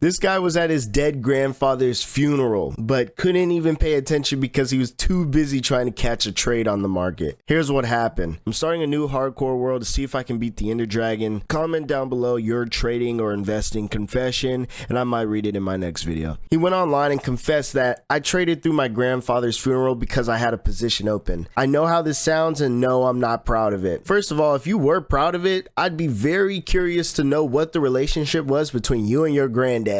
This guy was at his dead grandfather's funeral, but couldn't even pay attention because he was too busy trying to catch a trade on the market. Here's what happened. I'm starting a new hardcore world to see if I can beat the Ender Dragon. Comment down below your trading or investing confession, and I might read it in my next video. He went online and confessed that I traded through my grandfather's funeral because I had a position open. I know how this sounds, and no, I'm not proud of it. First of all, if you were proud of it, I'd be very curious to know what the relationship was between you and your granddad.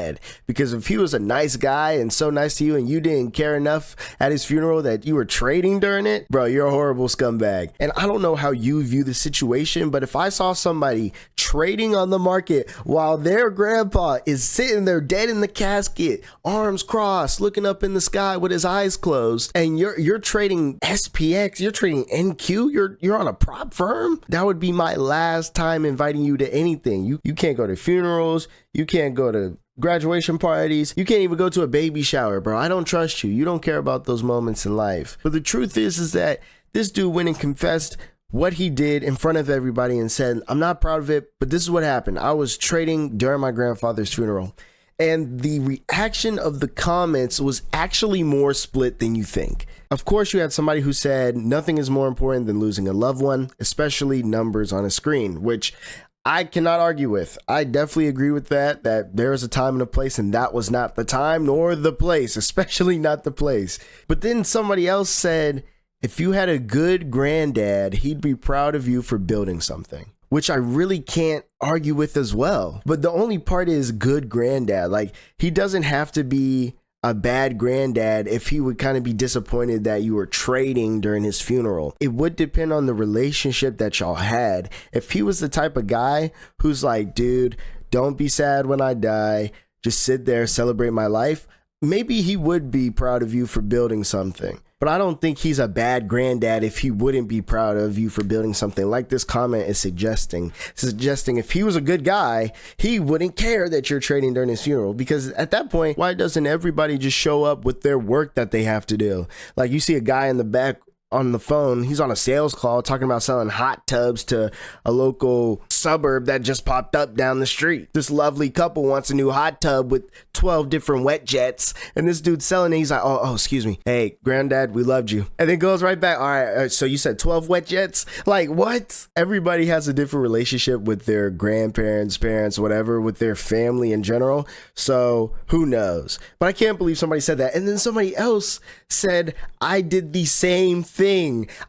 Because if he was a nice guy and so nice to you and you didn't care enough at his funeral that you were trading during it, bro, you're a horrible scumbag. And I don't know how you view the situation, but if I saw somebody trading on the market while their grandpa is sitting there dead in the casket, arms crossed, looking up in the sky with his eyes closed, and you're trading SPX, you're trading NQ, you're on a prop firm, that would be my last time inviting you to anything. You can't go to funerals, you can't go to graduation parties, you can't even go to a baby shower, bro. I don't trust you. You don't care about those moments in life. But the truth is that this dude went and confessed what he did in front of everybody and said, I'm not proud of it, but this is what happened. I was trading during my grandfather's funeral. And the reaction of the comments was actually more split than you think. Of course, you had somebody who said nothing is more important than losing a loved one, especially numbers on a screen, which I cannot argue with. I definitely agree with that there is a time and a place, and that was not the time nor the place, especially not the place. But then somebody else said, if you had a good granddad, he'd be proud of you for building something, which I really can't argue with as well. But the only part is good granddad. Like, he doesn't have to be a bad granddad if he would kind of be disappointed that you were trading during his funeral. It would depend on the relationship that y'all had. If he was the type of guy who's like, dude, don't be sad when I die, just sit there, celebrate my life, maybe he would be proud of you for building something. But I don't think he's a bad granddad if he wouldn't be proud of you for building something like this comment is suggesting if he was a good guy, he wouldn't care that you're trading during his funeral. Because at that point, why doesn't everybody just show up with their work that they have to do? Like, you see a guy in the back on the phone, he's on a sales call talking about selling hot tubs to a local suburb that just popped up down the street. This lovely couple wants a new hot tub with 12 different wet jets, and this dude's selling it. He's like, oh, excuse me. Hey, granddad, we loved you. And then goes right back. All right, so you said 12 wet jets? Like, what? Everybody has a different relationship with their grandparents, parents, whatever, with their family in general. So who knows? But I can't believe somebody said that. And then somebody else said, I did the same thing.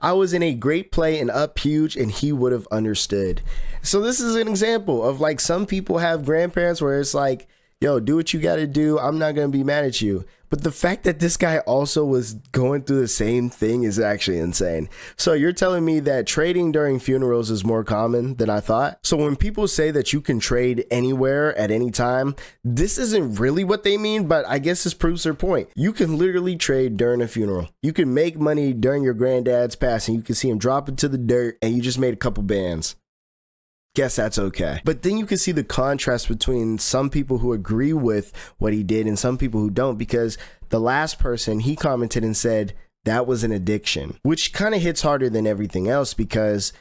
I was in a great play and up huge, and he would have understood. So this is an example of, like, some people have grandparents where it's like, yo, do what you got to do. I'm not going to be mad at you. But the fact that this guy also was going through the same thing is actually insane. So you're telling me that trading during funerals is more common than I thought? So when people say that you can trade anywhere at any time, this isn't really what they mean, but I guess this proves their point. You can literally trade during a funeral. You can make money during your granddad's passing. You can see him drop into the dirt and you just made a couple bands. Guess that's okay. But then you can see the contrast between some people who agree with what he did and some people who don't, because the last person, he commented and said that was an addiction, which kind of hits harder than everything else because,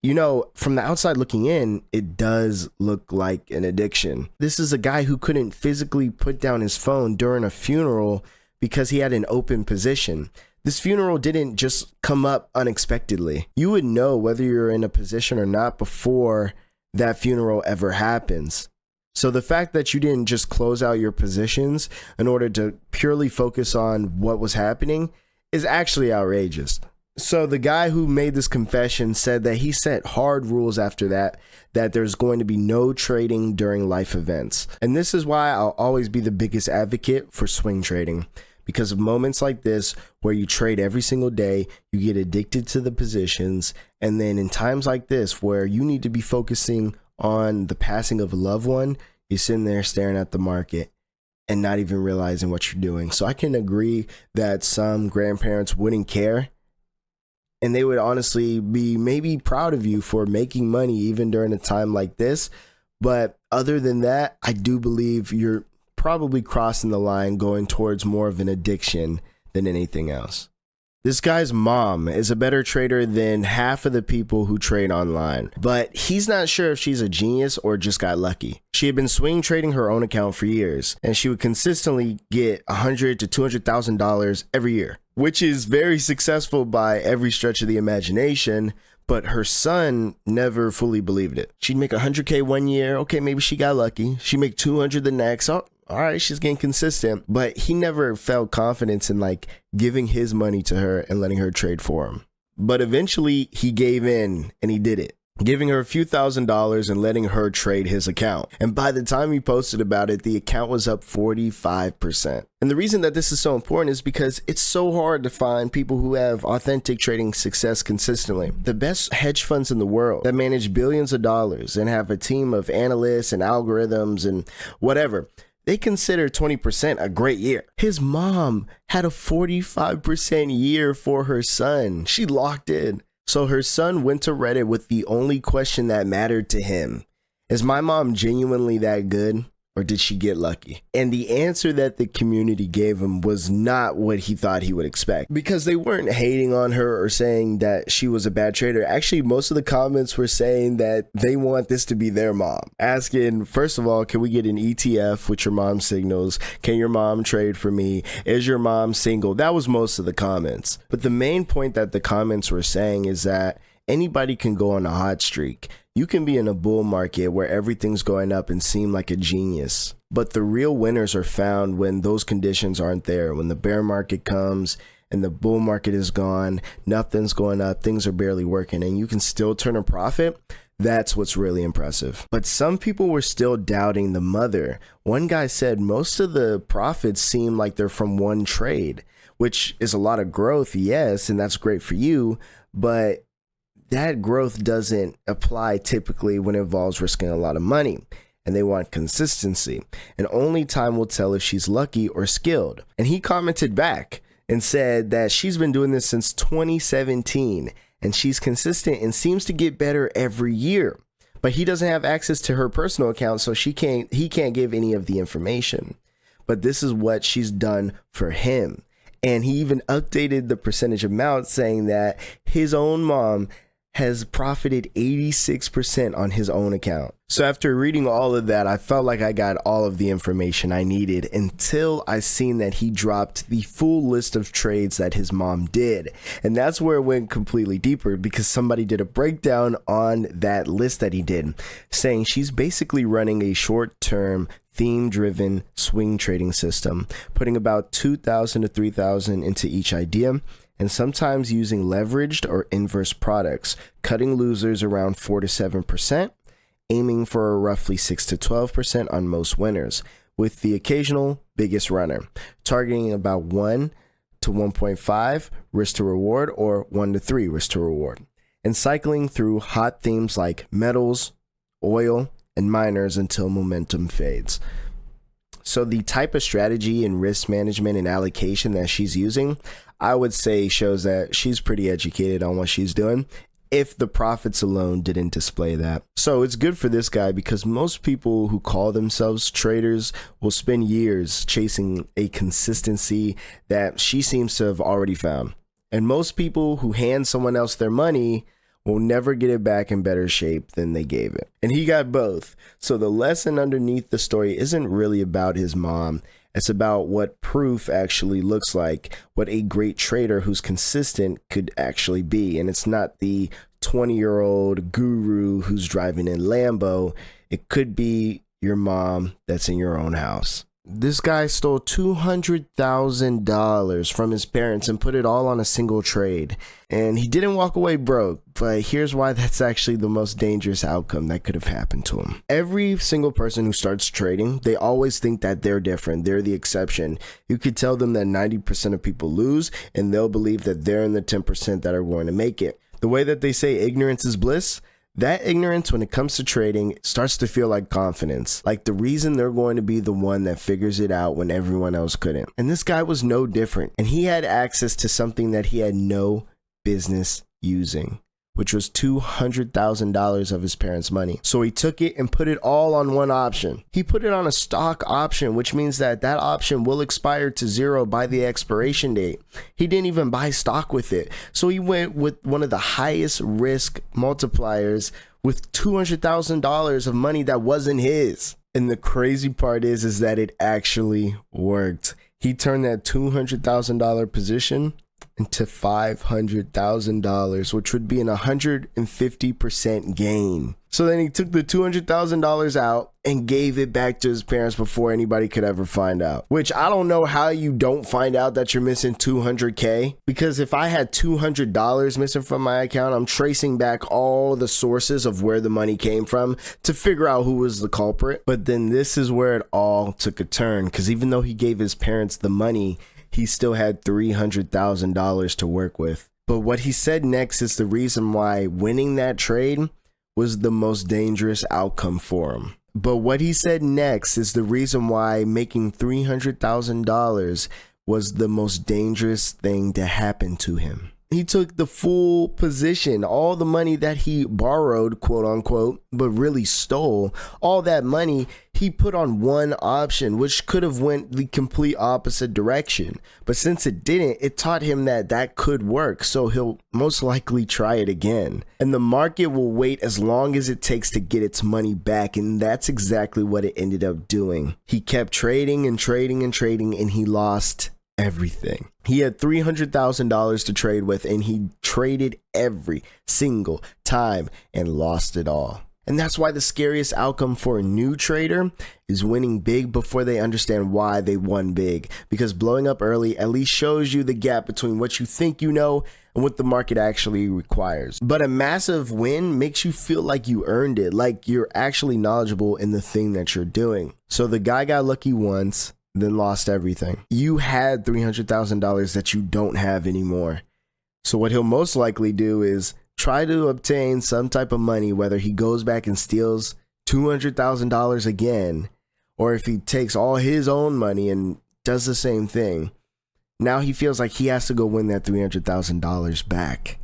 you know, from the outside looking in, it does look like an addiction. This is a guy who couldn't physically put down his phone during a funeral because he had an open position. This funeral didn't just come up unexpectedly. You would know whether you're in a position or not before that funeral ever happens. So the fact that you didn't just close out your positions in order to purely focus on what was happening is actually outrageous. So the guy who made this confession said that he set hard rules after that there's going to be no trading during life events. And this is why I'll always be the biggest advocate for swing trading. Because of moments like this where you trade every single day, you get addicted to the positions. And then in times like this where you need to be focusing on the passing of a loved one, you're sitting there staring at the market and not even realizing what you're doing. So I can agree that some grandparents wouldn't care. And they would honestly be maybe proud of you for making money even during a time like this. But other than that, I do believe you're probably crossing the line going towards more of an addiction than anything else. This guy's mom is a better trader than half of the people who trade online, but he's not sure if she's a genius or just got lucky. She had been swing trading her own account for years, and she would consistently get $100,000 to $200,000 every year, which is very successful by every stretch of the imagination. But her son never fully believed it. She'd make $100K one year. Okay, maybe she got lucky. She'd make $200 the next. Oh, all right, she's getting consistent. But he never felt confidence in like giving his money to her and letting her trade for him. But eventually he gave in and he did it, giving her a few $1,000s and letting her trade his account. And by the time he posted about it, the account was up 45%. And the reason that this is so important is because it's so hard to find people who have authentic trading success consistently. The best hedge funds in the world that manage billions of dollars and have a team of analysts and algorithms and whatever, they consider 20% a great year. His mom had a 45% year for her son. She locked in. So her son went to Reddit with the only question that mattered to him. Is my mom genuinely that good, or did she get lucky? And the answer that the community gave him was not what he thought he would expect, because they weren't hating on her or saying that she was a bad trader. Actually, most of the comments were saying that they want this to be their mom. Asking, first of all, can we get an ETF with your mom's signals? Can your mom trade for me? Is your mom single? That was most of the comments. But the main point that the comments were saying is that anybody can go on a hot streak. You can be in a bull market where everything's going up and seem like a genius. But the real winners are found when those conditions aren't there. When the bear market comes and the bull market is gone, nothing's going up, things are barely working, and you can still turn a profit. That's what's really impressive. But some people were still doubting the mother. One guy said most of the profits seem like they're from one trade, which is a lot of growth, yes, and that's great for you, but that growth doesn't apply typically when it involves risking a lot of money, and they want consistency. And only time will tell if she's lucky or skilled. And he commented back and said that she's been doing this since 2017, and she's consistent and seems to get better every year. But he doesn't have access to her personal account, so he can't give any of the information. But this is what she's done for him. And he even updated the percentage amount, saying that his own mom has profited 86% on his own account. So after reading all of that, I felt like I got all of the information I needed until I seen that he dropped the full list of trades that his mom did. And that's where it went completely deeper, because somebody did a breakdown on that list that he did, saying she's basically running a short-term theme-driven swing trading system, putting about 2,000 to 3,000 into each idea, and sometimes using leveraged or inverse products, cutting losers around 4 to 7%, aiming for a roughly 6 to 12% on most winners, with the occasional biggest runner, targeting about 1 to 1.5 risk to reward or 1 to 3 risk to reward, and cycling through hot themes like metals, oil, and miners until momentum fades. So the type of strategy and risk management and allocation that she's using, I would say shows that she's pretty educated on what she's doing, if the profits alone didn't display that. So it's good for this guy, because most people who call themselves traders will spend years chasing a consistency that she seems to have already found. And most people who hand someone else their money will never get it back in better shape than they gave it. And he got both. So the lesson underneath the story isn't really about his mom. It's about what proof actually looks like, what a great trader who's consistent could actually be. And it's not the 20-year-old guru who's driving in Lambo. It could be your mom that's in your own house. This guy stole $200,000 from his parents and put it all on a single trade. And he didn't walk away broke, but here's why that's actually the most dangerous outcome that could have happened to him. Every single person who starts trading, they always think that they're different. They're the exception. You could tell them that 90% of people lose, and they'll believe that they're in the 10% that are going to make it. The way that they say ignorance is bliss, that ignorance when it comes to trading starts to feel like confidence, like the reason they're going to be the one that figures it out when everyone else couldn't. And this guy was no different, and he had access to something that he had no business using, which was $200,000 of his parents' money. So he took it and put it all on one option. He put it on a stock option, which means that that option will expire to zero by the expiration date. He didn't even buy stock with it. So he went with one of the highest risk multipliers with $200,000 of money that wasn't his. And the crazy part is that it actually worked. He turned that $200,000 position into $500,000, which would be an 150% gain. So then he took the $200,000 out and gave it back to his parents before anybody could ever find out. Which I don't know how you don't find out that you're missing $200K, because if I had $200 missing from my account, I'm tracing back all the sources of where the money came from to figure out who was the culprit. But then this is where it all took a turn, because even though he gave his parents the money, he still had $300,000 to work with. But what he said next is the reason why winning that trade was the most dangerous outcome for him. But what he said next is the reason why making $300,000 was the most dangerous thing to happen to him. He took the full position, all the money that he borrowed, quote unquote, but really stole, all that money he put on one option, which could have went the complete opposite direction. But since it didn't, it taught him that that could work. So he'll most likely try it again. And the market will wait as long as it takes to get its money back. And that's exactly what it ended up doing. He kept trading and trading and trading, and he lost everything. He had $300,000 to trade with, and he traded every single time and lost it all. And that's why the scariest outcome for a new trader is winning big before they understand why they won big. Because blowing up early at least shows you the gap between what you think you know and what the market actually requires. But a massive win makes you feel like you earned it, like you're actually knowledgeable in the thing that you're doing. So the guy got lucky once, then lost everything. You had $300,000 that you don't have anymore. So what he'll most likely do is try to obtain some type of money, whether he goes back and steals $200,000 again, or if he takes all his own money and does the same thing. Now he feels like he has to go win that $300,000 back.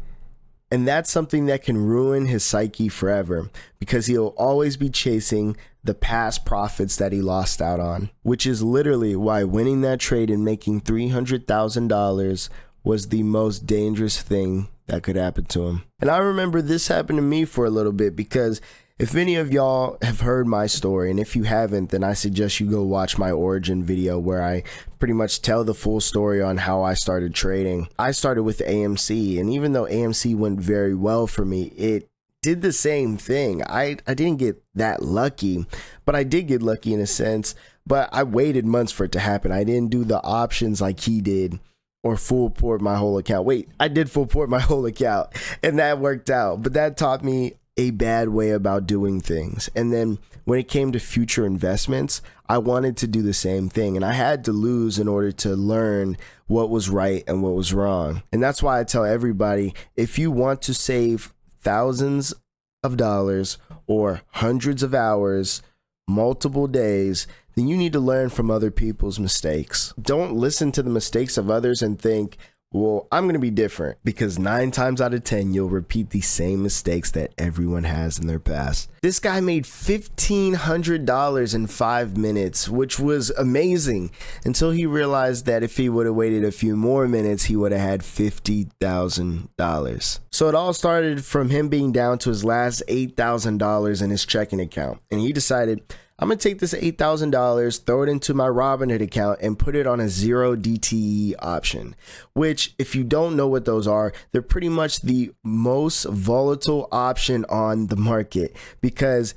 And that's something that can ruin his psyche forever, because he'll always be chasing the past profits that he lost out on, which is literally why winning that trade and making $300,000 was the most dangerous thing that could happen to him. And I remember this happened to me for a little bit, because if any of y'all have heard my story, and if you haven't, then I suggest you go watch my origin video where I pretty much tell the full story on how I started trading. I started with AMC, and even though AMC went very well for me, it did the same thing. I didn't get that lucky, but I did get lucky in a sense, but I waited months for it to happen. I didn't do the options like he did, or full port my whole account. Wait, I did full port my whole account, and that worked out, but that taught me a bad way about doing things. And then when it came to future investments, I wanted to do the same thing, and I had to lose in order to learn what was right and what was wrong. And that's why I tell everybody, if you want to save thousands of dollars or hundreds of hours, multiple days, then you need to learn from other people's mistakes. Don't listen to the mistakes of others and think, well, I'm going to be different, because 9 times out of 10, you'll repeat the same mistakes that everyone has in their past. This guy made $1,500 in 5 minutes, which was amazing, until he realized that if he would have waited a few more minutes, he would have had $50,000. So it all started from him being down to his last $8,000 in his checking account. And he decided, I'm going to take this $8,000, throw it into my Robinhood account, and put it on a 0 DTE option, which, if you don't know what those are, they're pretty much the most volatile option on the market, because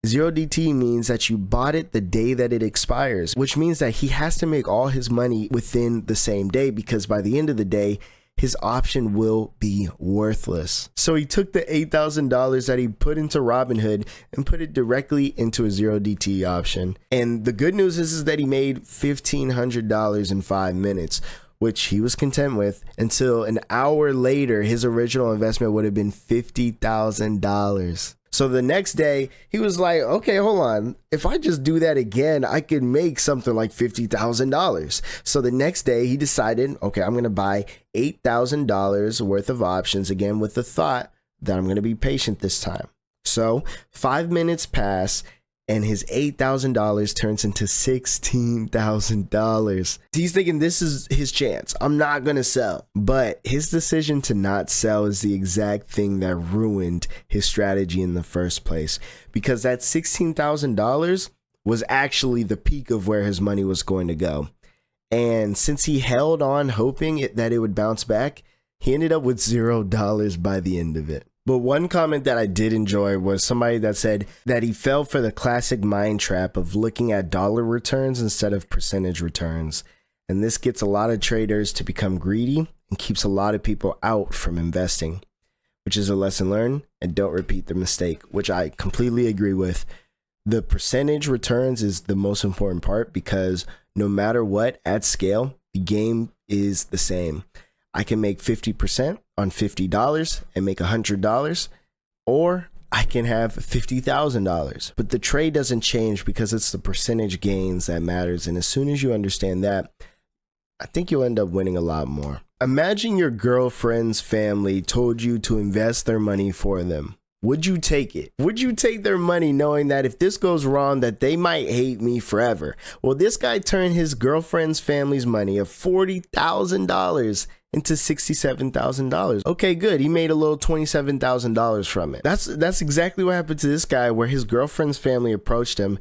0 DTE means that you bought it the day that it expires, which means that he has to make all his money within the same day, because by the end of the day, his option will be worthless. So he took the $8,000 that he put into Robinhood and put it directly into a 0 DTE option. And the good news is that he made $1,500 in 5 minutes, which he was content with, until an hour later, his original investment would have been $50,000. So the next day, he was like, okay, hold on. If I just do that again, I could make something like $50,000. So the next day, he decided, okay, I'm going to buy $8,000 worth of options, again, with the thought that I'm going to be patient this time. So 5 minutes pass and his $8,000 turns into $16,000. He's thinking this is his chance. I'm not going to sell. But his decision to not sell is the exact thing that ruined his strategy in the first place, because that $16,000 was actually the peak of where his money was going to go. And since he held on hoping that it would bounce back, he ended up with $0 by the end of it. But one comment that I did enjoy was somebody that said that he fell for the classic mind trap of looking at dollar returns instead of percentage returns. And this gets a lot of traders to become greedy and keeps a lot of people out from investing, which is a lesson learned, and don't repeat the mistake, which I completely agree with. The percentage returns is the most important part, because no matter what, at scale, the game is the same. I can make 50% on $50 and make $100, or I can have $50,000. But the trade doesn't change because it's the percentage gains that matters. And as soon as you understand that, I think you'll end up winning a lot more. Imagine your girlfriend's family told you to invest their money for them. Would you take it? Would you take their money knowing that if this goes wrong, that they might hate me forever? Well, this guy turned his girlfriend's family's money of $40,000 into $67,000. Okay, good. He made a little $27,000 from it. That's exactly what happened to this guy, where his girlfriend's family approached him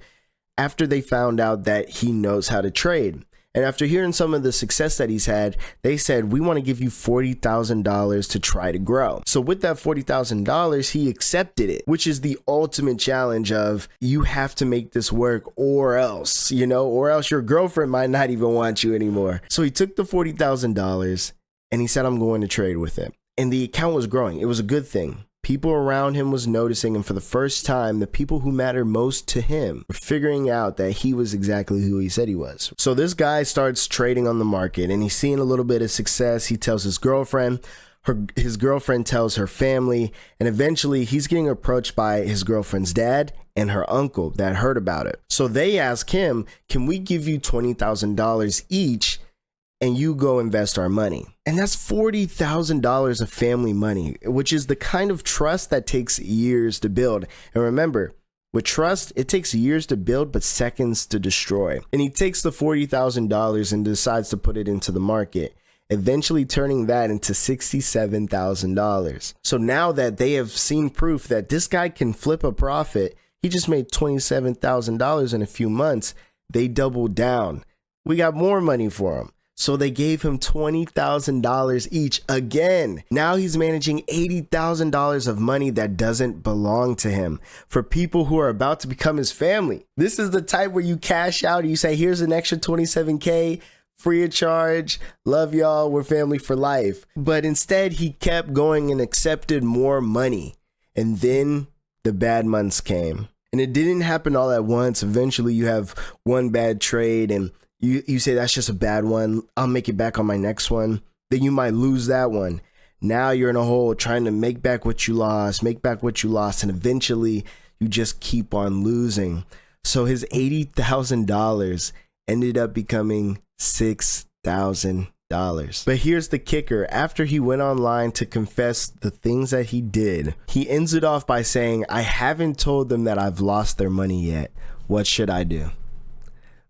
after they found out that he knows how to trade. And after hearing some of the success that he's had, they said, we want to give you $40,000 to try to grow. So with that $40,000, he accepted it, which is the ultimate challenge of you have to make this work or else, or else your girlfriend might not even want you anymore. So he took the $40,000 and he said, I'm going to trade with it. And the account was growing. It was a good thing. People around him was noticing, and for the first time, the people who mattered most to him were figuring out that he was exactly who he said he was. So this guy starts trading on the market, and he's seeing a little bit of success. He tells his girlfriend, his girlfriend tells her family, and eventually he's getting approached by his girlfriend's dad and her uncle that heard about it. So they ask him, can we give you $20,000 each and you go invest our money? And that's $40,000 of family money, which is the kind of trust that takes years to build. And remember, with trust, it takes years to build, but seconds to destroy. And he takes the $40,000 and decides to put it into the market, eventually turning that into $67,000. So now that they have seen proof that this guy can flip a profit, he just made $27,000 in a few months, they doubled down. We got more money for him. So they gave him $20,000 each again. Now he's managing $80,000 of money that doesn't belong to him for people who are about to become his family. This is the type where you cash out and you say, here's an extra $27K, free of charge. Love y'all. We're family for life. But instead, he kept going and accepted more money. And then the bad months came. And it didn't happen all at once. Eventually, you have one bad trade and you say that's just a bad one. I'll make it back on my next one. Then you might lose that one. Now you're in a hole trying to make back what you lost, and eventually you just keep on losing. So his $80,000 ended up becoming $6,000. But here's the kicker. After he went online to confess the things that he did, he ends it off by saying, I haven't told them that I've lost their money yet. What should I do?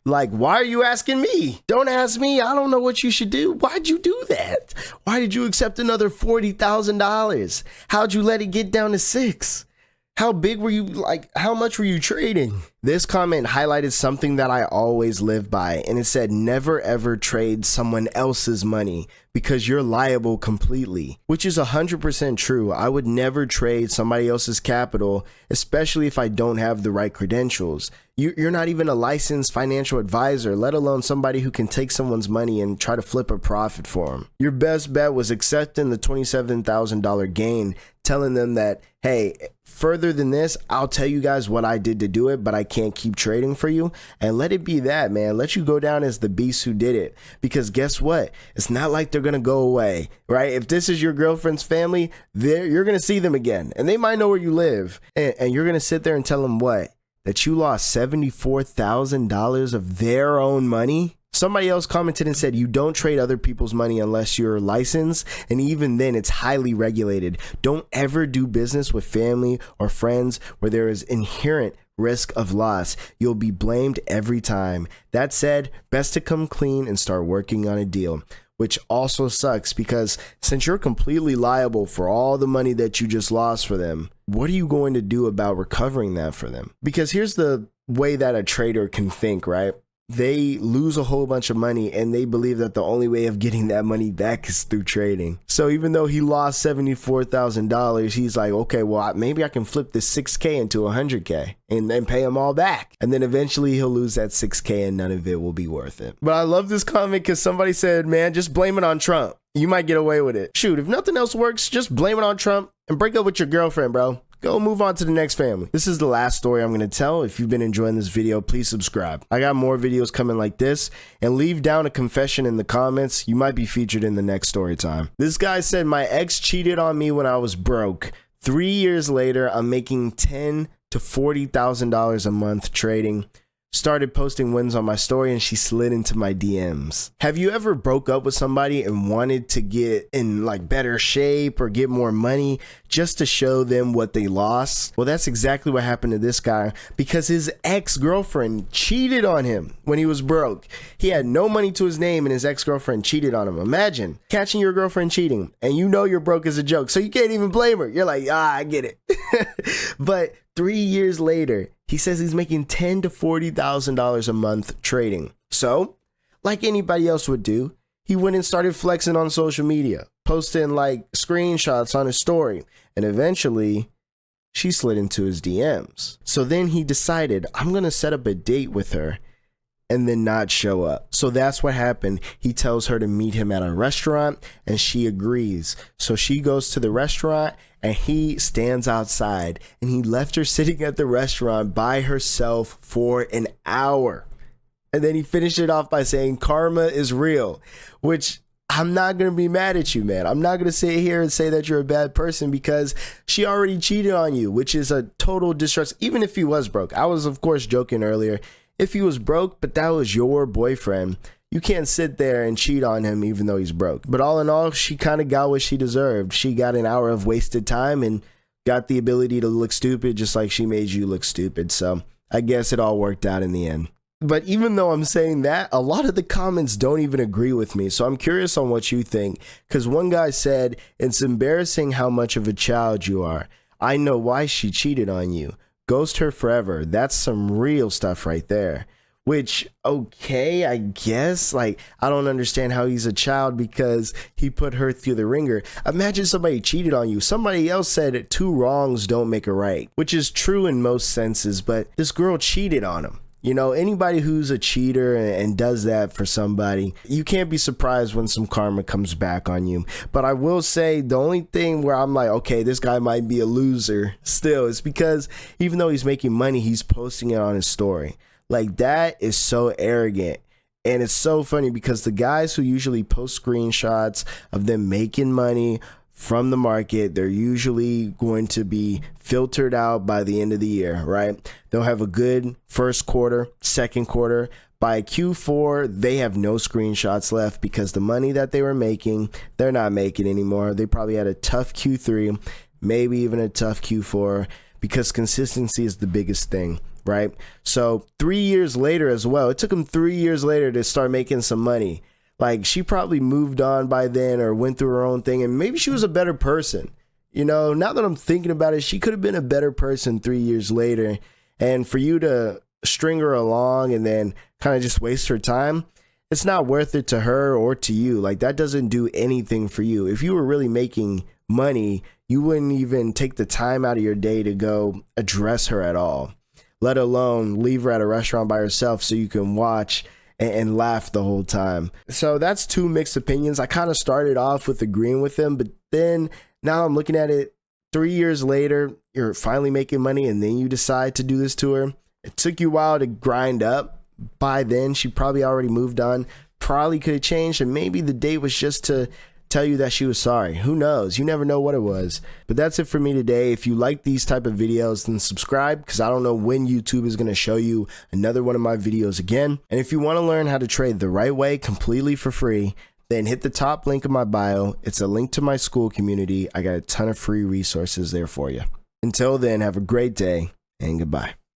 Like, why are you asking me? Don't ask me. I don't know what you should do. Why'd you do that? Why did you accept another $40,000? How'd you let it get down to $6,000? How big were you? How much were you trading? This comment highlighted something that I always live by, and it said, never ever trade someone else's money because you're liable completely, which is 100% true. I would never trade somebody else's capital, especially if I don't have the right credentials. You're not even a licensed financial advisor, let alone somebody who can take someone's money and try to flip a profit for them. Your best bet was accepting the $27,000 gain, telling them that, hey, further than this, I'll tell you guys what I did to do it, but I can't keep trading for you. And let it be that, man. Let you go down as the beast who did it. Because guess what? It's not like they're going to go away, right? If this is your girlfriend's family, you're going to see them again. And they might know where you live. And you're going to sit there and tell them what? That you lost $74,000 of their own money? Somebody else commented and said, you don't trade other people's money unless you're licensed, and even then it's highly regulated. Don't ever do business with family or friends where there is inherent risk of loss. You'll be blamed every time. That said, best to come clean and start working on a deal. Which also sucks, because since you're completely liable for all the money that you just lost for them, what are you going to do about recovering that for them? Because here's the way that a trader can think, right? They lose a whole bunch of money and they believe that the only way of getting that money back is through trading. So even though he lost $74,000, he's like, okay, well, maybe I can flip this 6K into 100K and then pay him all back. And then eventually he'll lose that 6K and none of it will be worth it. But I love this comment because somebody said, man, just blame it on Trump. You might get away with it. Shoot, if nothing else works, just blame it on Trump and break up with your girlfriend, bro. Go move on to the next family. This is the last story I'm going to tell. If you've been enjoying this video, please subscribe. I got more videos coming like this, and leave down a confession in the comments. You might be featured in the next story time. This guy said, my ex cheated on me when I was broke. 3 years later, I'm making $10,000 to $40,000 a month trading. Started posting wins on my story and she slid into my DMs. Have you ever broke up with somebody and wanted to get in like better shape or get more money just to show them what they lost? Well, that's exactly what happened to this guy, because his ex-girlfriend cheated on him when he was broke. He had no money to his name and his ex-girlfriend cheated on him. Imagine catching your girlfriend cheating and you know you're broke as a joke, so you can't even blame her. You're like, I get it. But 3 years later, he says he's making $10,000 to $40,000 a month trading. So, like anybody else would do, he went and started flexing on social media, posting like screenshots on his story, and eventually she slid into his DMs. So then he decided, I'm going to set up a date with her and then not show up. So that's what happened. He tells her to meet him at a restaurant and she agrees. So she goes to the restaurant and he stands outside, and he left her sitting at the restaurant by herself for an hour. And then he finished it off by saying, karma is real, which I'm not going to be mad at you, man. I'm not going to sit here and say that you're a bad person because she already cheated on you, which is a total distrust. Even if he was broke. I was, of course, joking earlier. If he was broke, but that was your boyfriend, you can't sit there and cheat on him even though he's broke. But all in all, she kind of got what she deserved. She got an hour of wasted time and got the ability to look stupid just like she made you look stupid. So I guess it all worked out in the end. But even though I'm saying that, a lot of the comments don't even agree with me. So I'm curious on what you think. Because one guy said, it's embarrassing how much of a child you are. I know why she cheated on you. Ghost her forever. That's some real stuff right there. Which, okay, I guess, like, I don't understand how he's a child because he put her through the ringer. Imagine somebody cheated on you. Somebody else said 2 wrongs don't make a right, which is true in most senses, but this girl cheated on him. You know, anybody who's a cheater and does that for somebody, you can't be surprised when some karma comes back on you. But I will say the only thing where I'm like, okay, this guy might be a loser still is because even though he's making money, he's posting it on his story. Like, that is so arrogant. And it's so funny because the guys who usually post screenshots of them making money from the market, they're usually going to be filtered out by the end of the year, right? They'll have a good first quarter, second quarter. By Q4, they have no screenshots left because the money that they were making, they're not making anymore. They probably had a tough Q3, maybe even a tough Q4, because consistency is the biggest thing. Right? So 3 years later as well, it took him 3 years later to start making some money. Like, she probably moved on by then or went through her own thing, and maybe she was a better person. You know, now that I'm thinking about it, she could have been a better person 3 years later. And for you to string her along and then kind of just waste her time, it's not worth it to her or to you. Like, that doesn't do anything for you. If you were really making money, you wouldn't even take the time out of your day to go address her at all, let alone leave her at a restaurant by herself so you can watch and laugh the whole time. So that's 2 mixed opinions. I kind of started off with agreeing with them, but then now I'm looking at it 3 years later, you're finally making money and then you decide to do this to her. It took you a while to grind up. By then, she probably already moved on, probably could have changed, and maybe the date was just to tell you that she was sorry. Who knows? You never know what it was. But that's it for me today. If you like these type of videos, then subscribe, because I don't know when YouTube is going to show you another one of my videos again. And if you want to learn how to trade the right way completely for free, then hit the top link in my bio. It's a link to my school community. I got a ton of free resources there for you. Until then, have a great day and goodbye.